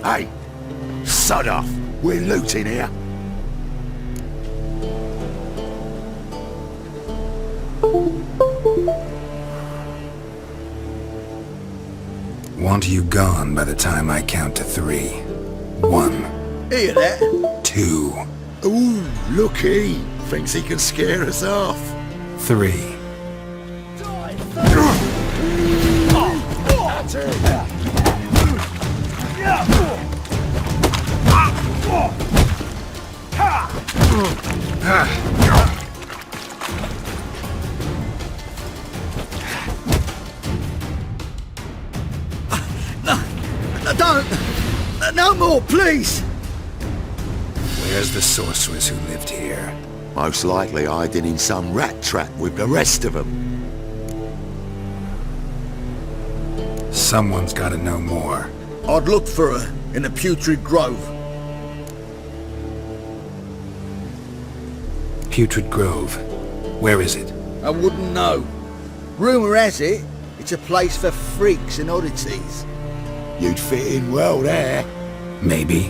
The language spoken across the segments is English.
Hey, sod off. We're looting here. Want you gone by the time I count to 3. 1. Hear that? 2. Ooh, looky. Thinks he can scare us off. 3. Don't! No more, please! Where's the sorceress who lived here? Most likely hiding in some rat trap with the rest of them. Someone's gotta know more. I'd look for her in the Putrid Grove. Putrid Grove. Where is it? I wouldn't know. Rumour has it, it's a place for freaks and oddities. You'd fit in well there. Maybe.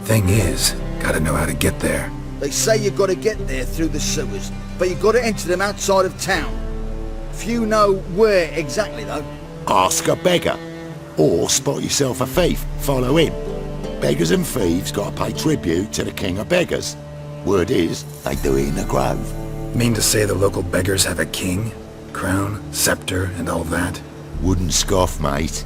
Thing is, gotta know how to get there. They say you've got to get there through the sewers, but you've got to enter them outside of town. Few know where exactly, though. Ask a beggar. Or spot yourself a thief. Follow him. Beggars and thieves got to pay tribute to the king of beggars. Word is, they do it in the grove. Mean to say the local beggars have a king? Crown, scepter, and all that? Wouldn't scoff, mate.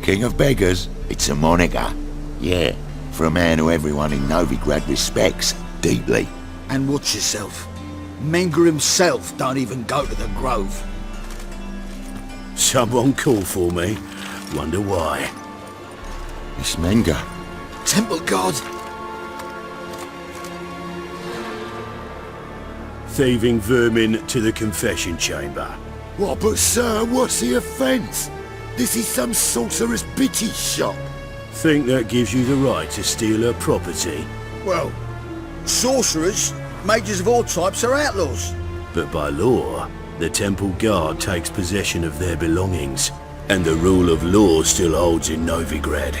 King of beggars, it's a moniker. Yeah, for a man who everyone in Novigrad respects deeply. And watch yourself. Menga himself don't even go to the grove. Someone called for me. Wonder why. It's Menga. Temple God. Thieving vermin to the confession chamber. What, but sir, what's the offence? This is some sorcerer's bitch's shop. Think that gives you the right to steal her property? Well, sorcerers, mages of all types are outlaws. But by law, the temple guard takes possession of their belongings, and the rule of law still holds in Novigrad.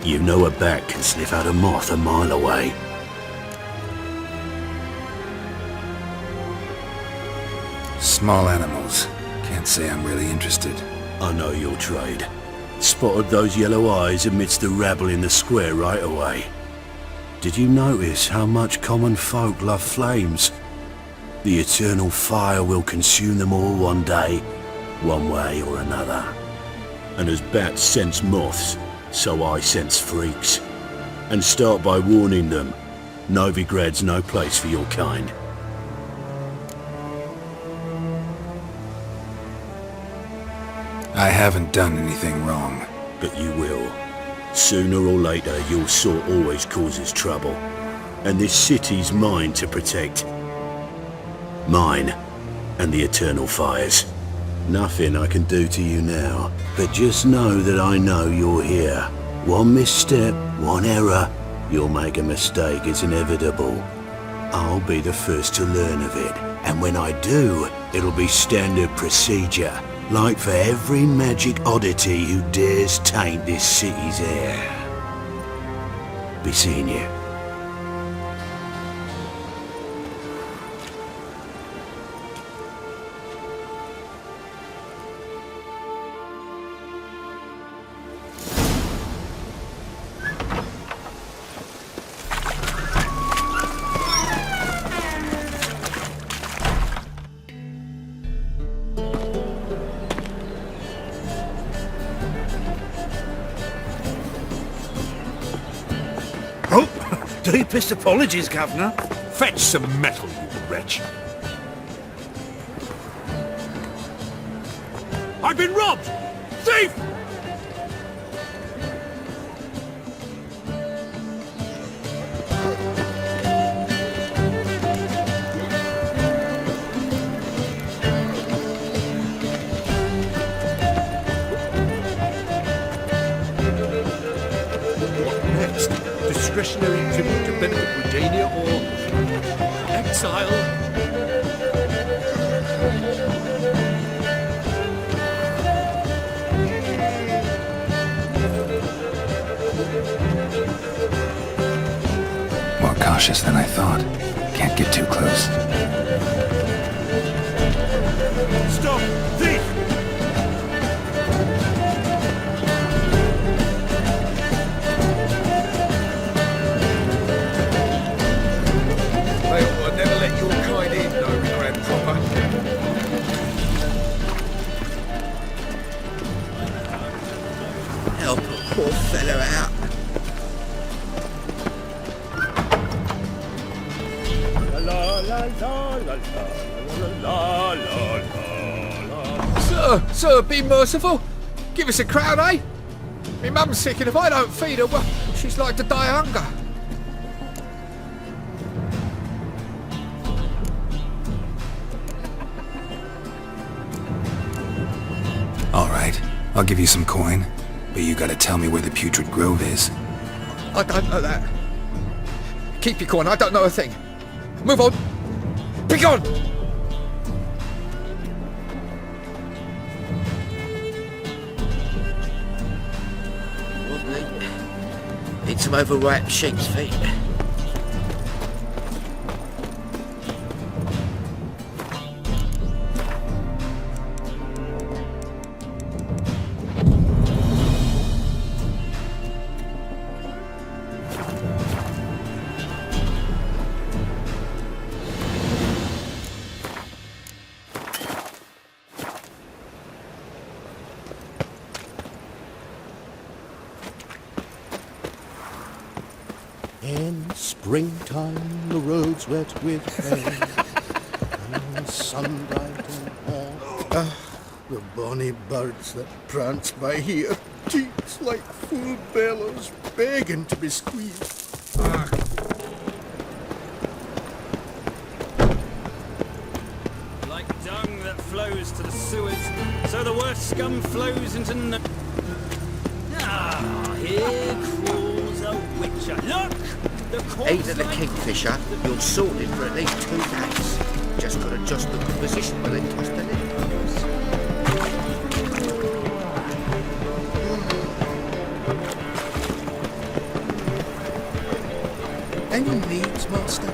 You know a bat can sniff out a moth a mile away. Small animals. Can't say I'm really interested. I know your trade. Spotted those yellow eyes amidst the rabble in the square right away. Did you notice how much common folk love flames? The eternal fire will consume them all one day, one way or another. And as bats sense moths, so I sense freaks. And start by warning them, Novigrad's no place for your kind. I haven't done anything wrong. But you will. Sooner or later, your sort always causes trouble. And this city's mine to protect. Mine and the eternal fires. Nothing I can do to you now, but just know that I know you're here. One misstep, one error, you'll make a mistake, it's inevitable. I'll be the first to learn of it, and when I do, it'll be standard procedure, like for every magic oddity who dares taint this city's air. Be seeing you. Deepest apologies, Governor. Fetch some metal, you wretch. I've been robbed! Thief! What next? Discretionary tribute to benefit Britannia or exile? cautious than I thought. Can't get too close. Stop! Thief! I'll never let your kind in, though, Grandpapa. Help a poor fellow out. Sir, be merciful. Give us a crown, eh? Me mum's sick, and if I don't feed her, well, she's like to die of hunger. All right, I'll give you some coin, but you gotta tell me where the Putrid Grove is. I don't know that. Keep your coin, I don't know a thing. Move on. Be gone! Need some overripe sheep's feet. In springtime, the roads wet with hay, and sun-bright and warm. Ah, the bonny birds that prance by here, cheeks like full bellows, begging to be squeezed. Ah. Like dung that flows to the sewers, so the worst scum flows into here crawls a witcher. Look! The Either the kingfisher, you're sorted for at least 2 days. Just got to adjust the position while they toss the lid. Any needs, master?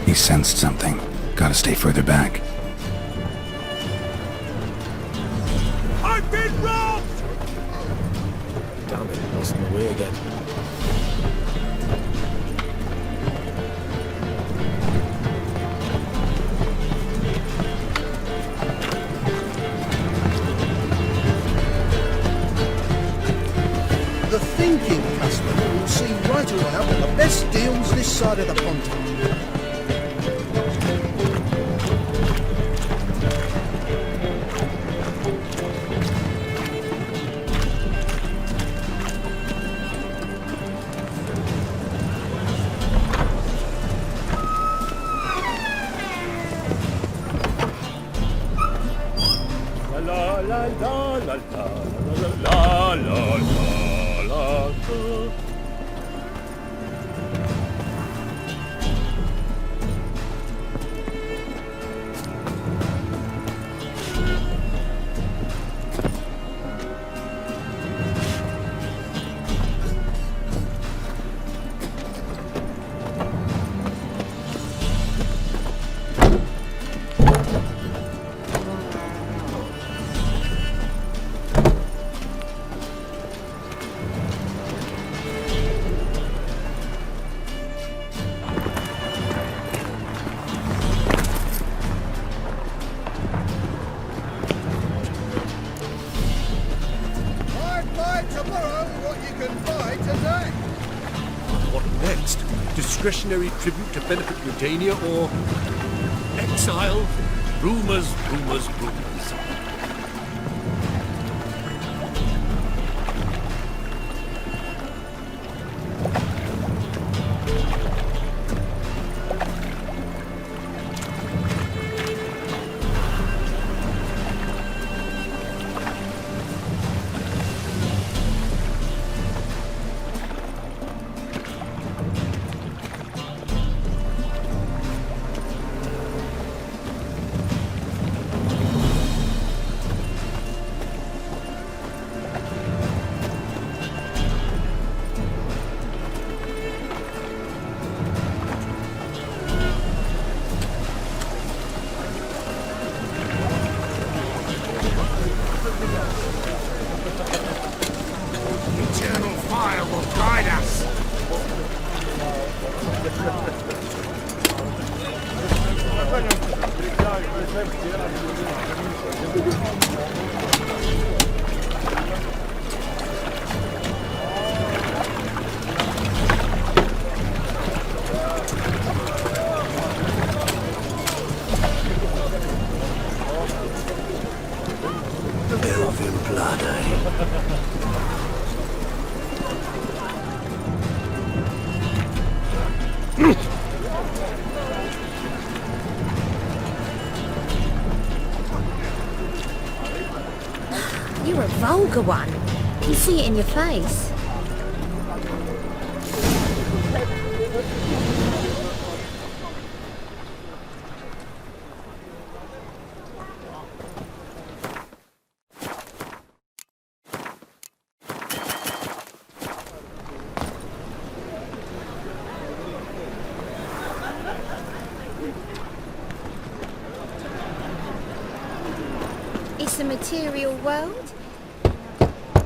He sensed something. Gotta stay further back. I've been robbed! Damn it, lost my way again. The thinking customer will see right away what the best deals this side of the pond are. What next? Discretionary tribute to benefit Britannia or exile? Rumors, rumors, rumors. You're a vulgar one. You can see it in your face. It's the material world.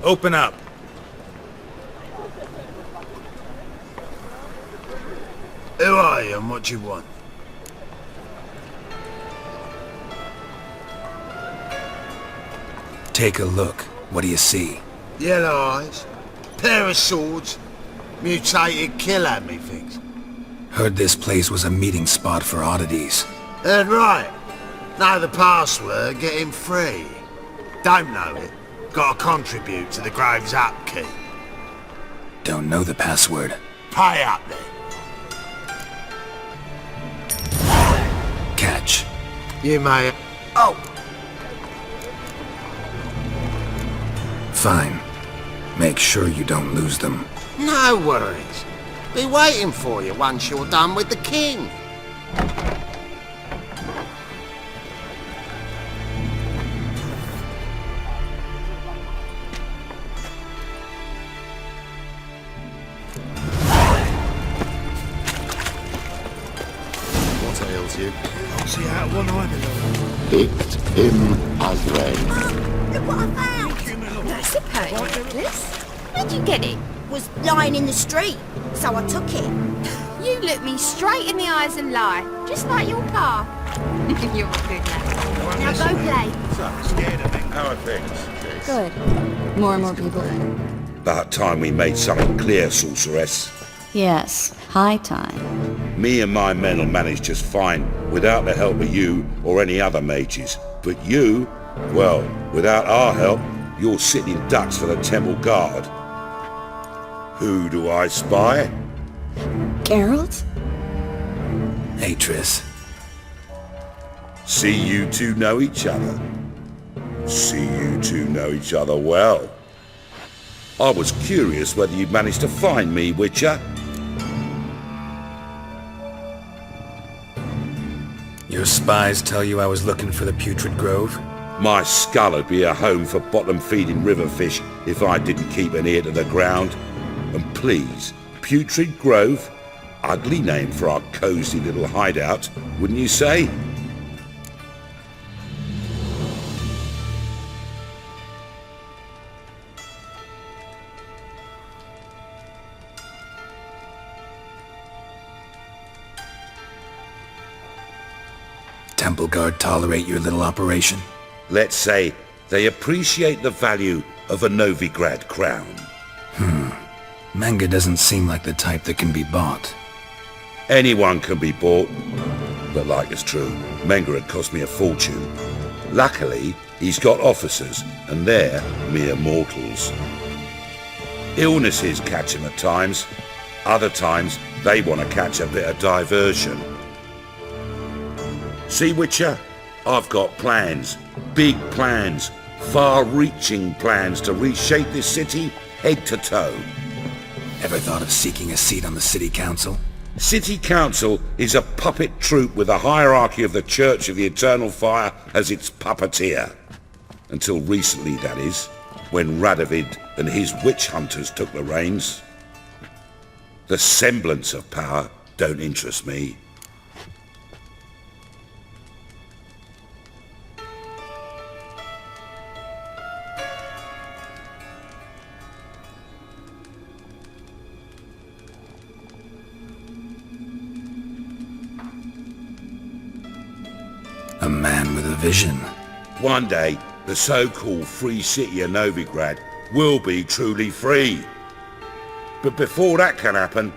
Open up. Who are you and what do you want? Take a look. What do you see? Yellow eyes, pair of swords, mutated killer, methinks. Heard this place was a meeting spot for oddities. Heard right. Know the password, get him free. Don't know it. Gotta contribute to the Grove's upkeep. Don't know the password. Pay up then. Catch. You may... Oh! Fine. Make sure you don't lose them. No worries. Be waiting for you once you're done with the king. See out one eye below. Picked him as red. Look what I found. That's a poet necklace. Where'd you get it? Was lying in the street, so I took it. You look me straight in the eyes and lie, just like your pa. You're a good lad. Now go play. So scared of it. How are things? Good. More and more people. About time we made something clear, sorceress. Yes, high time. Me and my men will manage just fine without the help of you or any other mages. But you, well, without our help, you're sitting ducks for the temple guard. Who do I spy? Geralt? Hey, Triss. See you two know each other. See you two know each other well. I was curious whether you'd managed to find me, Witcher. Your spies tell you I was looking for the Putrid Grove? My skull would be a home for bottom-feeding river fish if I didn't keep an ear to the ground. And please, Putrid Grove? Ugly name for our cosy little hideout, wouldn't you say? Temple Guard tolerate your little operation? Let's say they appreciate the value of a Novigrad crown. Manga doesn't seem like the type that can be bought. Anyone can be bought, but like it's true, Menga had cost me a fortune. Luckily, he's got officers, and they're mere mortals. Illnesses catch him at times. Other times, they want to catch a bit of diversion. See, Witcher? I've got plans. Big plans. Far-reaching plans to reshape this city head to toe. Ever thought of seeking a seat on the city council? City Council is a puppet troupe with a hierarchy of the Church of the Eternal Fire as its puppeteer. Until recently, that is, when Radovid and his witch hunters took the reins. The semblance of power don't interest me. A man with a vision. One day, the so-called free city of Novigrad will be truly free. But before that can happen,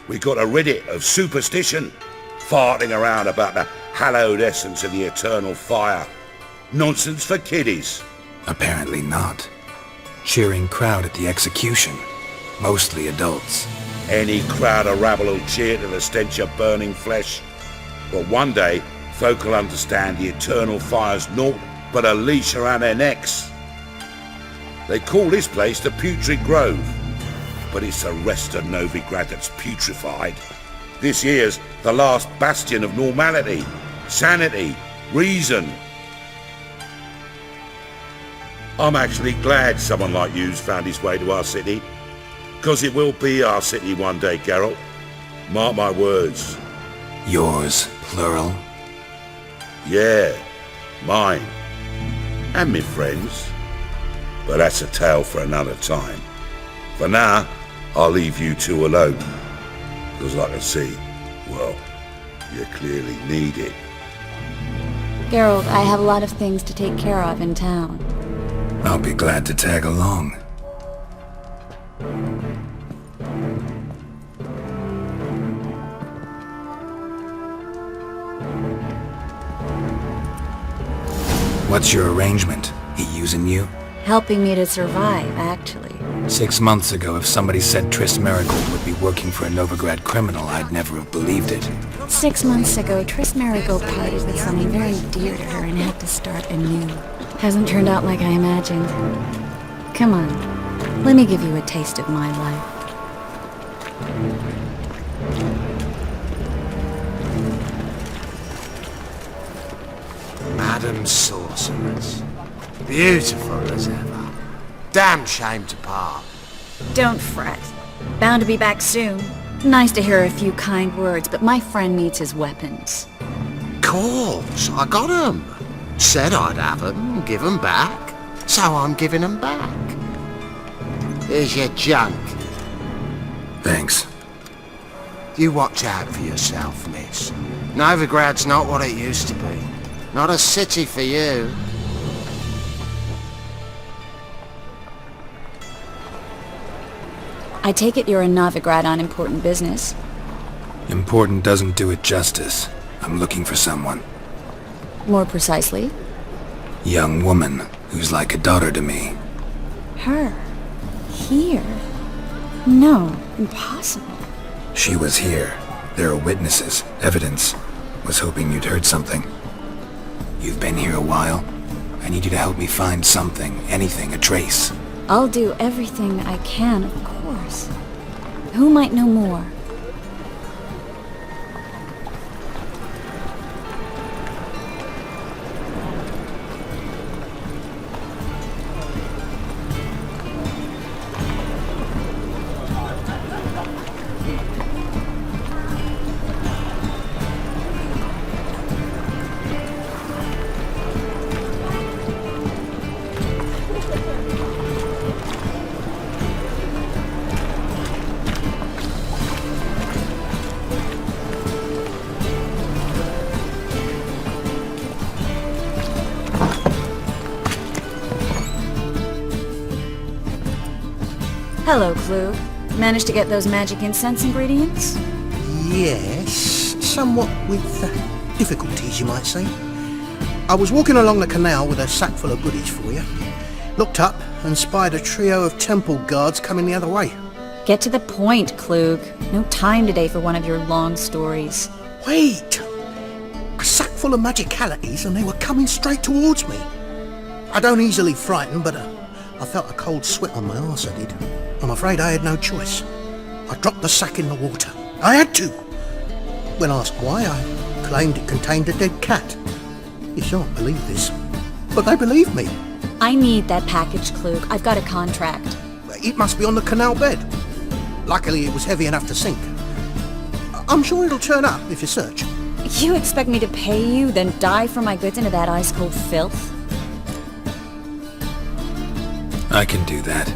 we got to rid it of superstition, farting around about the hallowed essence of the eternal fire. Nonsense for kiddies. Apparently not. cheering crowd at the execution. Mostly adults. Any crowd of rabble will cheer to the stench of burning flesh. But one day, folk will understand the eternal fire's naught but a leash around their necks. They call this place the Putrid Grove, but it's the rest of Novigrad that's putrefied. This here's the last bastion of normality, sanity, reason. I'm actually glad someone like you's found his way to our city, because it will be our city one day, Geralt. Mark my words. Yours, plural? Yeah, mine. And me friends. But that's a tale for another time. For now, I'll leave you two alone. Because I can see, well, you clearly need it. Geralt, I have a lot of things to take care of in town. I'll be glad to tag along. What's your arrangement? He using you? Helping me to survive, actually. 6 months ago, if somebody said Triss Merigold would be working for a Novigrad criminal, I'd never have believed it. 6 months ago, Triss Merigold parted with someone very dear to her and had to start anew. Hasn't turned out like I imagined. Come on, let me give you a taste of my life. Madam Sorceress. Beautiful as ever. Damn shame to part. Don't fret. Bound to be back soon. Nice to hear a few kind words, but my friend needs his weapons. Course, I got 'em. Said I'd have 'em, give 'em back. So I'm giving 'em back. Here's your junk. Thanks. You watch out for yourself, miss. Novigrad's not what it used to be. Not a city for you. I take it you're in Novigrad on important business. Important doesn't do it justice. I'm looking for someone. More precisely? Young woman who's like a daughter to me. Her? Here? No, impossible. She was here. There are witnesses, evidence. Was hoping you'd heard something. You've been here a while. I need you to help me find something, anything, a trace. I'll do everything I can, of course. Who might know more? Hello, Clue. Managed to get those magic incense ingredients? Yes, somewhat with difficulties, you might say. I was walking along the canal with a sack full of goodies for you. Looked up and spied a trio of temple guards coming the other way. Get to the point, Klug. No time today for one of your long stories. Wait! A sack full of magicalities and they were coming straight towards me. I don't easily frighten, but I felt a cold sweat on my arse, I did. I'm afraid I had no choice. I dropped the sack in the water. I had to! When asked why, I claimed it contained a dead cat. You shan't believe this, but they believed me. I need that package, Klug. I've got a contract. It must be on the canal bed. Luckily, it was heavy enough to sink. I'm sure it'll turn up if you search. You expect me to pay you, then dive for my goods into that ice-cold filth? I can do that.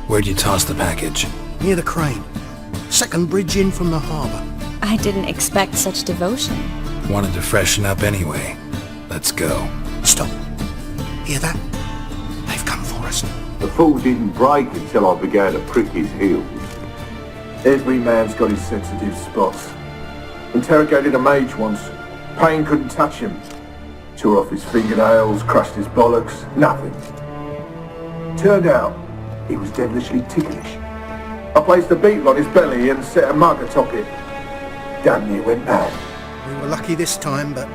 Where'd you toss the package? Near the crane. Second bridge in from the harbour. I didn't expect such devotion. Wanted to freshen up anyway. Let's go. Stop. Hear that? They've come for us. The fall didn't break until I began to prick his heels. Every man's got his sensitive spots. Interrogated a mage once. Pain couldn't touch him. Tore off his fingernails, crushed his bollocks, nothing. Turned out, He was devilishly ticklish. I placed a beetle on his belly and set a mug atop it. Damn near went mad. We were lucky this time, but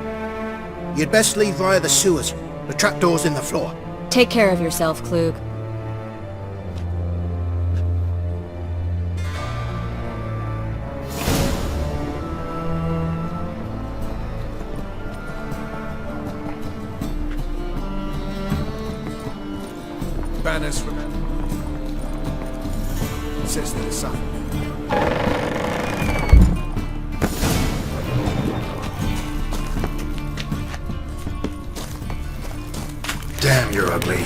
you'd best leave via the sewers. The trapdoor's in the floor. Take care of yourself, Klug. Banners from it. Says they're the sun. Damn, you're ugly.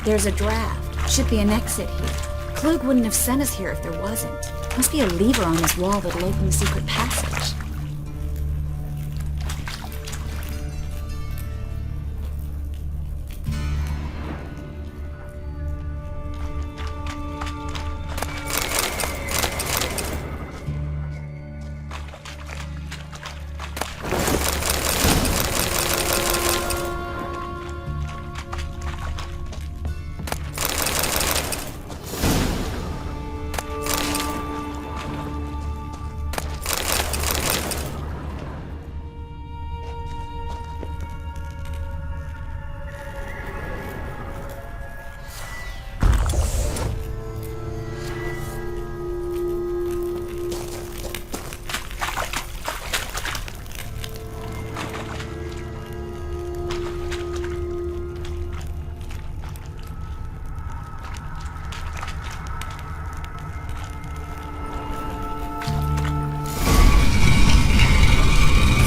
There's a draft. Should be an exit here. Klug wouldn't have sent us here if there wasn't. Must be a lever on this wall that'll open the secret passage.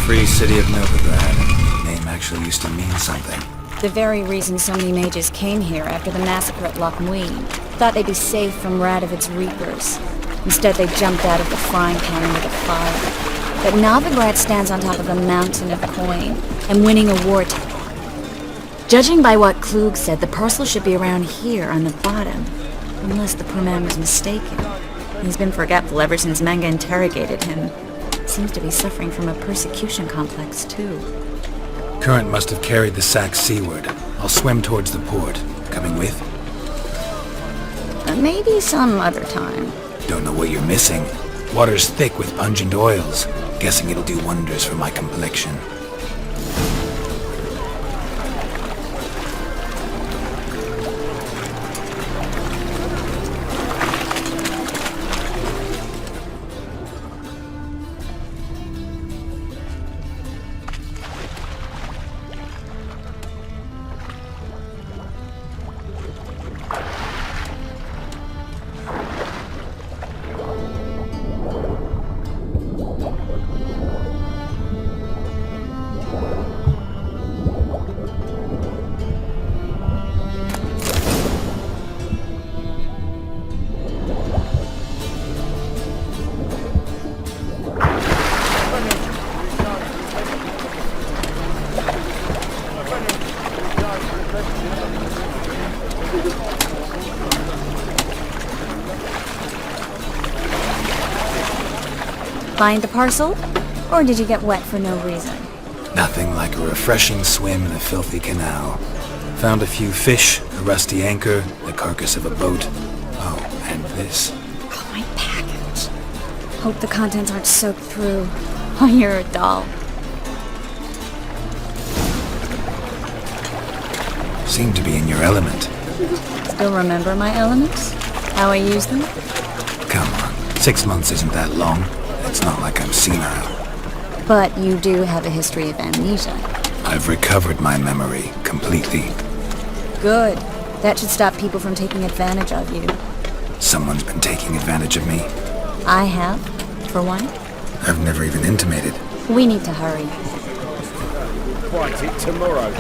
Free city of Novigrad. Name actually used to mean something. The very reason so many mages came here after the massacre at Loch Muin. Thought they'd be safe from Radovid's reapers. Instead, they jumped out of the frying pan into the fire. But Novigrad stands on top of a mountain of coin, and winning a war title. Judging by what Klug said, the parcel should be around here on the bottom. Unless the poor man was mistaken. He's been forgetful ever since Manga interrogated him. Seems to be suffering from a persecution complex, too. Current must have carried the sack seaward. I'll swim towards the port. Coming with? Maybe some other time. Don't know what you're missing. Water's thick with pungent oils. Guessing it'll do wonders for my complexion. Find the parcel? Or did you get wet for no reason? Nothing like a refreshing swim in a filthy canal. Found a few fish, a rusty anchor, the carcass of a boat. Oh, and this. My package. Hope the contents aren't soaked through. Oh, you're a doll. Seem to be in your element. Still remember my elements? How I use them? Come on, 6 months isn't that long. It's not like I'm senile. But you do have a history of amnesia. I've recovered my memory completely. Good. That should stop people from taking advantage of you. Someone's been taking advantage of me. I have, for one. I've never even intimated. We need to hurry. Quite it tomorrow.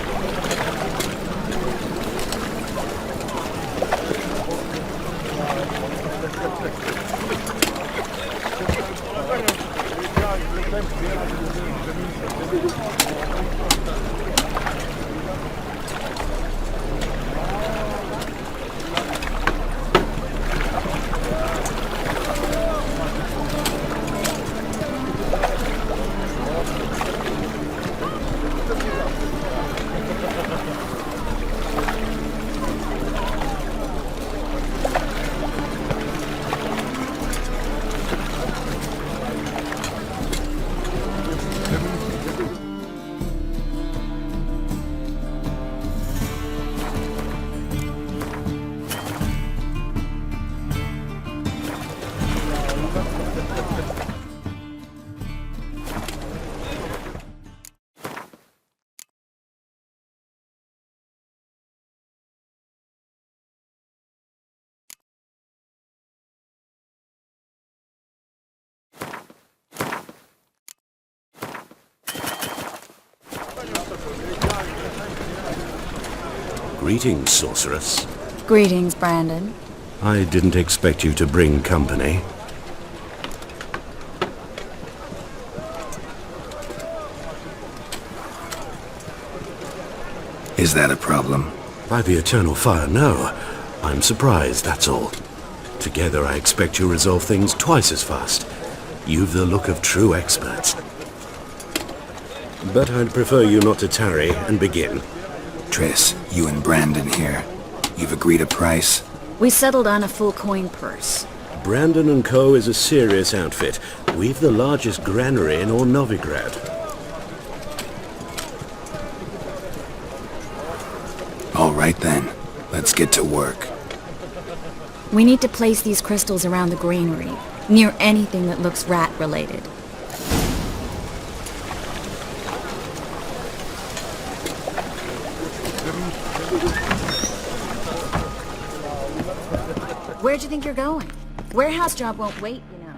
Greetings, sorceress. Greetings, Brandon. I didn't expect you to bring company. Is that a problem? By the eternal fire, no. I'm surprised, that's all. Together I expect you resolve things twice as fast. You've the look of true experts. But I'd prefer you not to tarry and begin. Triss, you and Brandon here. You've agreed a price? We settled on a full coin purse. Brandon & Co. is a serious outfit. We've the largest granary in all Novigrad. All right then. Let's get to work. We need to place these crystals around the granary, near anything that looks rat-related. Where'd you think you're going? Warehouse job won't wait, you know.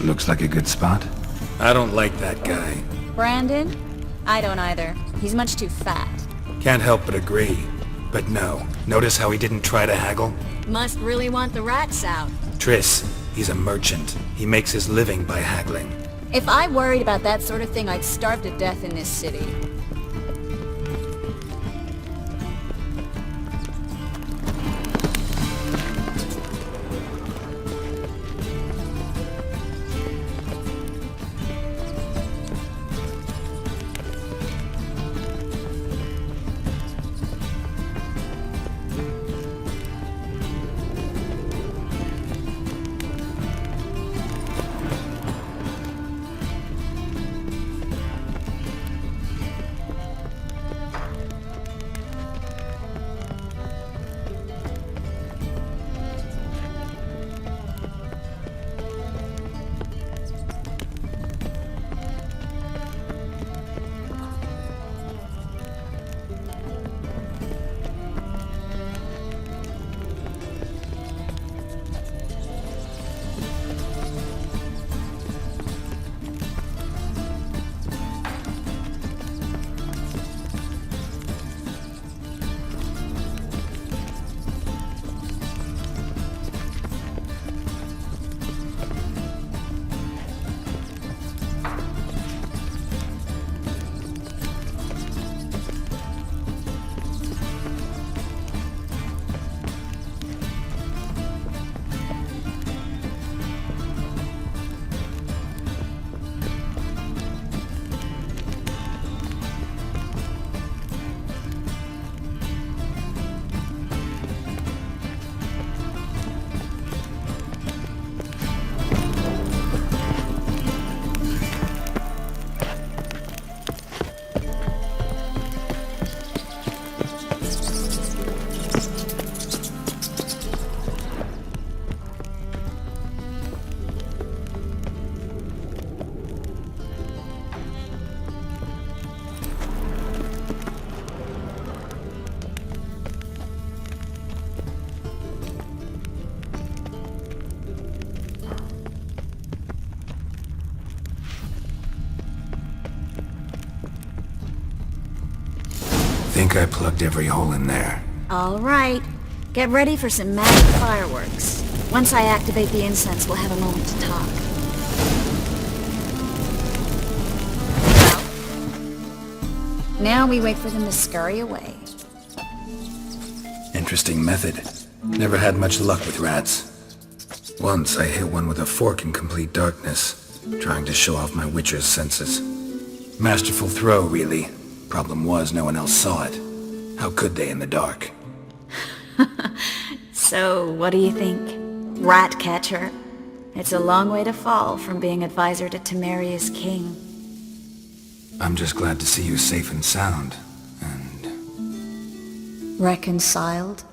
Looks like a good spot. I don't like that guy. Brandon? I don't either. He's much too fat. Can't help but agree. But no. Notice how he didn't try to haggle? Must really want the rats out. Triss, he's a merchant. He makes his living by haggling. If I worried about that sort of thing, I'd starve to death in this city. Think I plugged every hole in there. All right. Get ready for some magic fireworks. Once I activate the incense, we'll have a moment to talk. Well, now we wait for them to scurry away. Interesting method. Never had much luck with rats. Once I hit one with a fork in complete darkness, trying to show off my witcher's senses. Masterful throw, really. Problem was, no one else saw it. How could they in the dark? So, what do you think? Rat catcher? It's a long way to fall from being advisor to Temeria's king. I'm just glad to see you safe and sound. And Reconciled?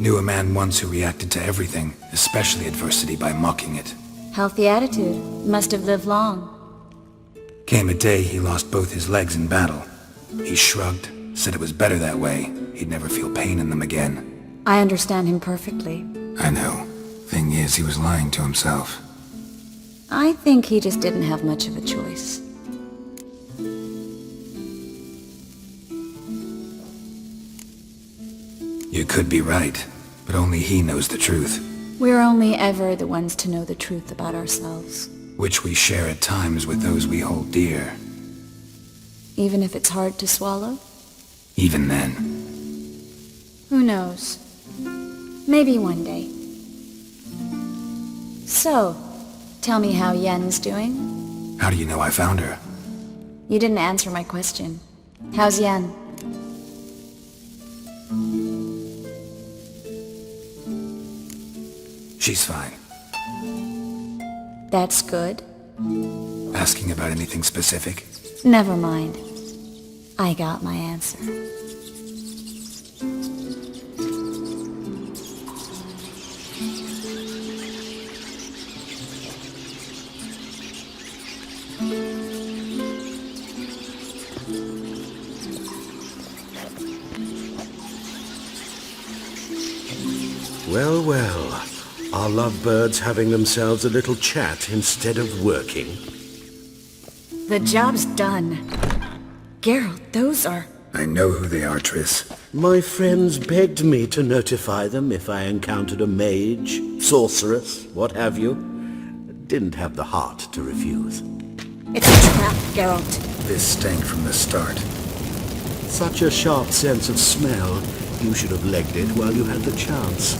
Knew a man once who reacted to everything, especially adversity, by mocking it. Healthy attitude. Must have lived long. Came a day he lost both his legs in battle. He shrugged, said it was better that way. He'd never feel pain in them again. I understand him perfectly. I know. Thing is, he was lying to himself. I think he just didn't have much of a choice. You could be right, but only he knows the truth. We're only ever the ones to know the truth about ourselves. Which we share at times with those we hold dear. Even if it's hard to swallow? Even then. Who knows? Maybe one day. So, tell me how Yen's doing? How do you know I found her? You didn't answer my question. How's Yen? She's fine. That's good. Asking about anything specific? Never mind. I got my answer. Well, well. Are lovebirds having themselves a little chat instead of working? The job's done. Geralt, those are... I know who they are, Triss. My friends begged me to notify them if I encountered a mage, sorceress, what have you. Didn't have the heart to refuse. It's a trap, Geralt. This stank from the start. Such a sharp sense of smell. You should have legged it while you had the chance.